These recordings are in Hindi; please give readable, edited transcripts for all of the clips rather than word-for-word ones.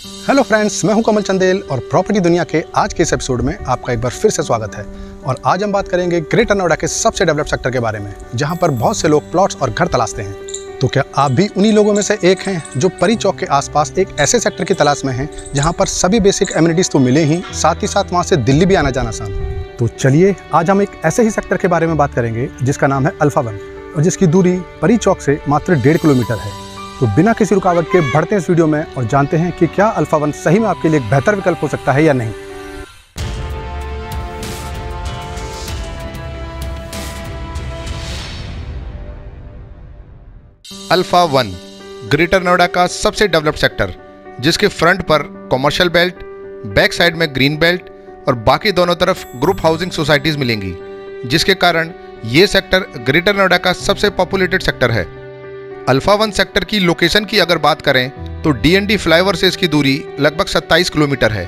हेलो फ्रेंड्स, मैं हूं कमल चंदेल और प्रॉपर्टी दुनिया के आज के इस एपिसोड में आपका एक बार फिर से स्वागत है। और आज हम बात करेंगे ग्रेटर नोएडा के सबसे डेवलप्ड सेक्टर के बारे में, जहां पर बहुत से लोग प्लॉट्स और घर तलाशते हैं। तो क्या आप भी उन्हीं लोगों में से एक हैं जो परी चौक के आसपास एक ऐसे सेक्टर की तलाश में हैं जहां पर सभी बेसिक एमिनिटीज तो मिले ही, साथ ही साथ वहां से दिल्ली भी आना जाना आसान। तो चलिए आज हम एक ऐसे ही सेक्टर के बारे में बात करेंगे जिसका नाम है अल्फा 1 और जिसकी दूरी परी चौक से मात्र 1.5 किलोमीटर है। तो बिना किसी रुकावट के बढ़ते हैं इस वीडियो में और जानते हैं कि क्या अल्फा 1 सही में आपके लिए एक बेहतर विकल्प हो सकता है या नहीं। अल्फा 1 ग्रेटर नोएडा का सबसे डेवलप्ड सेक्टर, जिसके फ्रंट पर कमर्शियल बेल्ट, बैक साइड में ग्रीन बेल्ट और बाकी दोनों तरफ ग्रुप हाउसिंग सोसाइटीज मिलेंगी, जिसके कारण ये सेक्टर ग्रेटर नोएडा का सबसे पॉपुलेटेड सेक्टर है। अल्फा 1 सेक्टर की लोकेशन की अगर बात करें तो डीएनडी फ्लाईओवर से इसकी दूरी लगभग 27 किलोमीटर है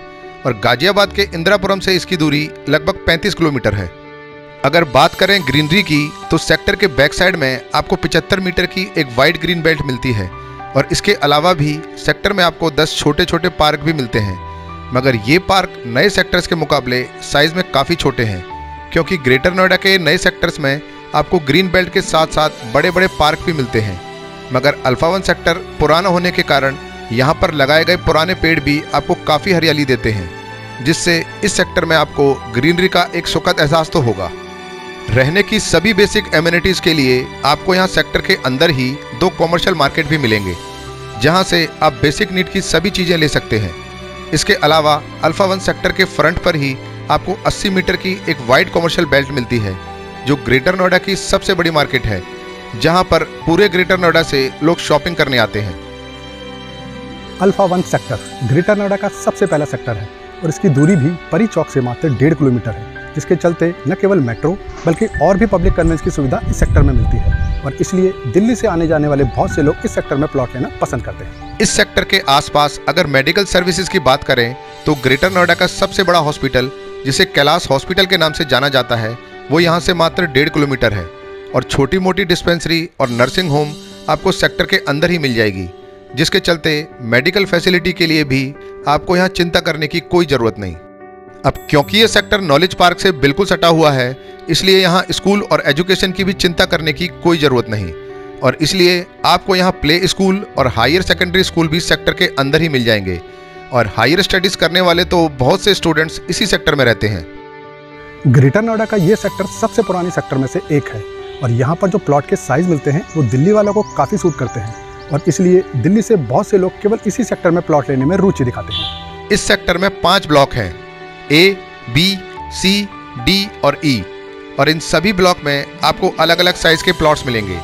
और गाजियाबाद के इंदिरापुरम से इसकी दूरी लगभग 35 किलोमीटर है। अगर बात करें ग्रीनरी की तो सेक्टर के बैक साइड में आपको 75 मीटर की एक वाइड ग्रीन बेल्ट मिलती है और इसके अलावा भी सेक्टर में आपको 10 छोटे छोटे पार्क भी मिलते हैं, मगर ये पार्क नए सेक्टर्स के मुकाबले साइज में काफ़ी छोटे हैं, क्योंकि ग्रेटर नोएडा के नए सेक्टर्स में आपको ग्रीन बेल्ट के साथ साथ बड़े बड़े पार्क भी मिलते हैं। मगर अल्फा 1 सेक्टर पुराना होने के कारण यहाँ पर लगाए गए पुराने पेड़ भी आपको काफ़ी हरियाली देते हैं, जिससे इस सेक्टर में आपको ग्रीनरी का एक सुखद एहसास तो होगा। रहने की सभी बेसिक एमिनिटीज़ के लिए आपको यहाँ सेक्टर के अंदर ही 2 कॉमर्शियल मार्केट भी मिलेंगे, जहाँ से आप बेसिक नीड की सभी चीज़ें ले सकते हैं। इसके अलावा अल्फा 1 सेक्टर के फ्रंट पर ही आपको 80 मीटर की एक वाइड कॉमर्शियल बेल्ट मिलती है, जो ग्रेटर नोएडा की सबसे बड़ी मार्केट है, जहां पर पूरे ग्रेटर नोएडा से लोग शॉपिंग करने आते हैं। अल्फा 1 सेक्टर ग्रेटर नोएडा का सबसे पहला सेक्टर है और इसकी दूरी भी परी चौक से मात्र 1.5 किलोमीटर है, जिसके चलते न केवल मेट्रो बल्कि और भी पब्लिक कन्वेंस की सुविधा इस सेक्टर में मिलती है और इसलिए दिल्ली से आने जाने वाले बहुत से लोग इस सेक्टर में प्लॉट लेना पसंद करते हैं। इस सेक्टर के आसपास अगर मेडिकल सर्विसेज की बात करें तो ग्रेटर नोएडा का सबसे बड़ा हॉस्पिटल, जिसे कैलाश हॉस्पिटल के नाम से जाना जाता है, वो यहाँ से मात्र 1.5 किलोमीटर है और छोटी मोटी डिस्पेंसरी और नर्सिंग होम आपको सेक्टर के अंदर ही मिल जाएगी, जिसके चलते मेडिकल फैसिलिटी के लिए भी आपको यहाँ चिंता करने की कोई ज़रूरत नहीं। अब क्योंकि ये सेक्टर नॉलेज पार्क से बिल्कुल सटा हुआ है, इसलिए यहाँ स्कूल और एजुकेशन की भी चिंता करने की कोई ज़रूरत नहीं और इसलिए आपको यहाँ प्ले स्कूल और हायर सेकेंडरी स्कूल भी सेक्टर के अंदर ही मिल जाएंगे और हायर स्टडीज़ करने वाले तो बहुत से स्टूडेंट्स इसी सेक्टर में रहते हैं। ग्रेटर नोएडा का ये सेक्टर सबसे पुरानी सेक्टर में से एक है और यहाँ पर जो प्लॉट के साइज़ मिलते हैं वो दिल्ली वालों को काफ़ी सूट करते हैं और इसलिए दिल्ली से बहुत से लोग केवल इसी सेक्टर में प्लॉट लेने में रुचि दिखाते हैं। इस सेक्टर में 5 ब्लॉक हैं, ए, बी, सी, डी और ई, और इन सभी ब्लॉक में आपको अलग अलग साइज़ के प्लॉट्स मिलेंगे,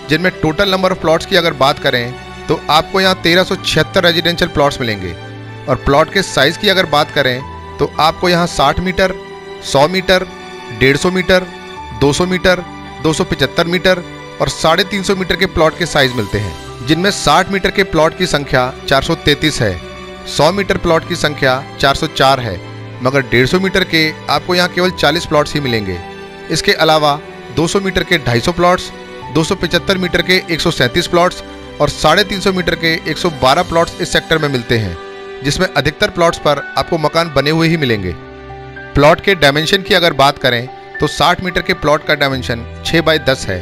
जिनमें टोटल नंबर ऑफ प्लॉट्स की अगर बात करें तो आपको यहाँ 1376 रेजिडेंशियल प्लॉट्स मिलेंगे और प्लॉट के साइज़ की अगर बात करें तो आपको यहाँ 60 metre, 100 metre, 150 metre, 200 metre, 275 metre और 350 मीटर के प्लॉट के साइज मिलते हैं, जिनमें 60 मीटर के प्लॉट की संख्या 433 है, 100 मीटर प्लॉट की संख्या 404 है, मगर 150 मीटर के आपको यहाँ केवल 40 प्लॉट्स ही मिलेंगे। इसके अलावा 200 मीटर के 250 प्लॉट्स, 275 मीटर के 137 प्लॉट्स और 350 मीटर के 112 प्लॉट्स इस सेक्टर में मिलते हैं, जिसमें अधिकतर प्लॉट्स पर आपको मकान बने हुए ही मिलेंगे। प्लॉट के डायमेंशन की अगर बात करें तो 60 मीटर के प्लॉट का डायमेंशन 6x10 है,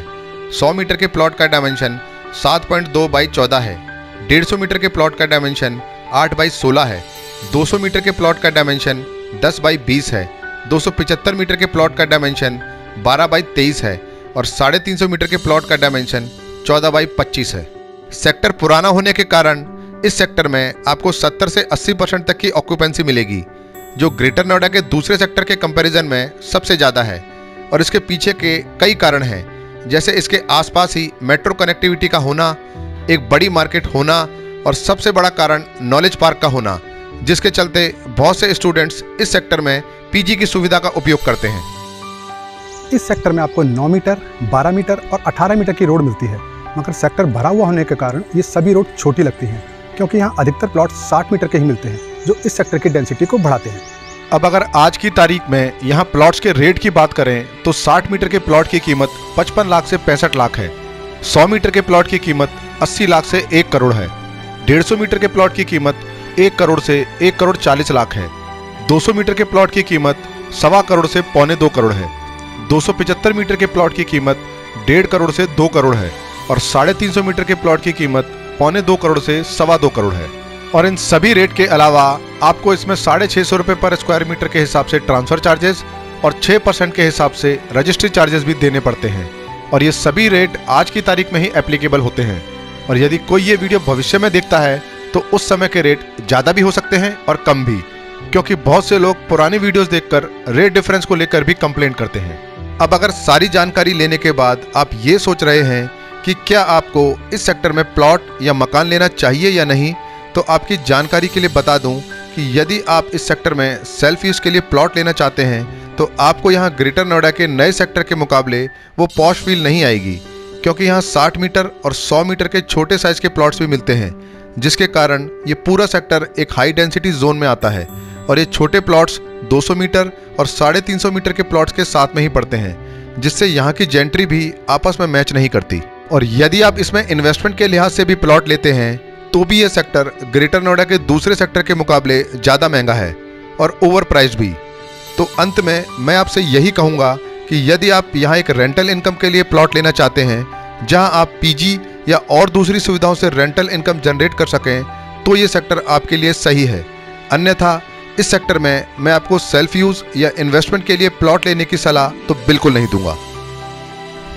100 मीटर के प्लॉट का डायमेंशन 7.2x14 है, 150 मीटर के प्लॉट का डायमेंशन 8x16 है, 200 मीटर के प्लॉट का डायमेंशन 10x20 है, 275 मीटर के प्लॉट का डायमेंशन 12x23 है और 350 मीटर के प्लॉट का डायमेंशन 14x25 है। सेक्टर पुराना होने के कारण इस सेक्टर में आपको 70 से 80% तक की ऑक्यूपेंसी मिलेगी, जो ग्रेटर नोएडा के दूसरे सेक्टर के कंपैरिजन में सबसे ज़्यादा है और इसके पीछे के कई कारण हैं, जैसे इसके आसपास ही मेट्रो कनेक्टिविटी का होना, एक बड़ी मार्केट होना और सबसे बड़ा कारण नॉलेज पार्क का होना, जिसके चलते बहुत से स्टूडेंट्स इस सेक्टर में पीजी की सुविधा का उपयोग करते हैं। इस सेक्टर में आपको 9 मीटर, 12 मीटर और 18 मीटर की रोड मिलती है, मगर सेक्टर भरा हुआ होने के कारण ये सभी रोड छोटी लगती हैं, क्योंकि यहाँ अधिकतर प्लॉट 60 मीटर के ही मिलते हैं, जो इस सेक्टर की डेंसिटी को बढ़ाते हैं। अब अगर आज की तारीख में यहाँ प्लॉट्स के रेट की बात करें तो 60 मीटर के प्लॉट की कीमत 55 लाख से 65 लाख है, 100 मीटर के प्लॉट की कीमत 80 लाख से 1 करोड़ है, 150 मीटर के प्लॉट की कीमत 1 करोड़ से 1 करोड़ 40 लाख है। 200 मीटर के प्लॉट की कीमत 1.25 करोड़ से 1.25 करोड़ है। 275 मीटर के प्लॉट की कीमत 1.5 करोड़ से 2 करोड़ है और 350 मीटर के प्लॉट की कीमत 1.25 करोड़ से 2.25 करोड़ है। और इन सभी रेट के अलावा आपको इसमें 650 रुपये पर स्क्वायर मीटर के हिसाब से ट्रांसफर चार्जेस और 6% के हिसाब से रजिस्ट्री चार्जेस भी देने पड़ते हैं। और ये सभी रेट आज की तारीख में ही एप्लीकेबल होते हैं। और यदि कोई ये वीडियो भविष्य में देखता है तो उस समय के रेट ज़्यादा भी हो सकते हैं और कम भी, क्योंकि बहुत से लोग पुरानी वीडियोस देखकर रेट डिफरेंस को लेकर भी कंप्लेंट करते हैं। अब अगर सारी जानकारी लेने के बाद आप ये सोच रहे हैं कि क्या आपको इस सेक्टर में प्लॉट या मकान लेना चाहिए या नहीं, तो आपकी जानकारी के लिए बता दूं कि यदि आप इस सेक्टर में सेल्फ यूज़ के लिए प्लॉट लेना चाहते हैं तो आपको यहाँ ग्रेटर नोएडा के नए सेक्टर के मुकाबले वो पॉश फील नहीं आएगी, क्योंकि यहाँ 60 मीटर और 100 मीटर के छोटे साइज़ के प्लॉट्स भी मिलते हैं, जिसके कारण ये पूरा सेक्टर एक हाई डेंसिटी जोन में आता है। और ये छोटे प्लॉट्स 200 मीटर और 350 मीटर के प्लॉट्स के साथ में ही पड़ते हैं, जिससे यहाँ की जेंट्री भी आपस में मैच नहीं करती। और यदि आप इसमें इन्वेस्टमेंट के लिहाज से भी प्लॉट लेते हैं तो भी ये सेक्टर ग्रेटर नोएडा के दूसरे सेक्टर के मुकाबले ज़्यादा महंगा है और ओवर प्राइस्ड भी। तो अंत में मैं आपसे यही कहूँगा कि यदि आप यहाँ एक रेंटल इनकम के लिए प्लॉट लेना चाहते हैं जहाँ आप पीजी या और दूसरी सुविधाओं से रेंटल इनकम जनरेट कर सकें, तो ये सेक्टर आपके लिए सही है। अन्यथा इस सेक्टर में मैं आपको सेल्फ यूज़ या इन्वेस्टमेंट के लिए प्लॉट लेने की सलाह तो बिल्कुल नहीं दूंगा।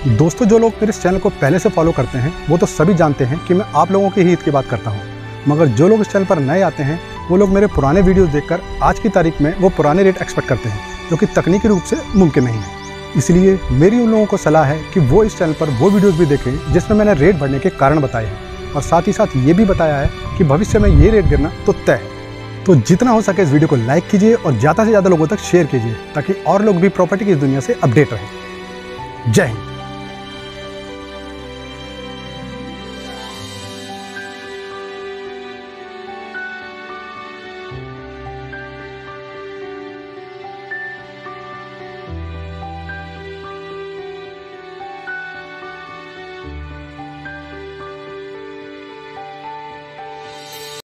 दोस्तों, जो लोग मेरे इस चैनल को पहले से फॉलो करते हैं वो तो सभी जानते हैं कि मैं आप लोगों के हित की बात करता हूं, मगर जो लोग इस चैनल पर नए आते हैं वो लोग मेरे पुराने वीडियोस देखकर आज की तारीख में वो पुराने रेट एक्सपेक्ट करते हैं, जो कि तकनीकी रूप से मुमकिन नहीं है। इसलिए मेरी उन लोगों को सलाह है कि वो इस चैनल पर वो वीडियोज़ भी देखें जिसमें मैंने रेट बढ़ने के कारण बताए हैं, और साथ ही साथ ये भी बताया है कि भविष्य में ये रेट गिरना तो तय है। तो जितना हो सके इस वीडियो को लाइक कीजिए और ज़्यादा से ज़्यादा लोगों तक शेयर कीजिए, ताकि और लोग भी प्रॉपर्टी की दुनिया से अपडेट रहें। जय हिंद।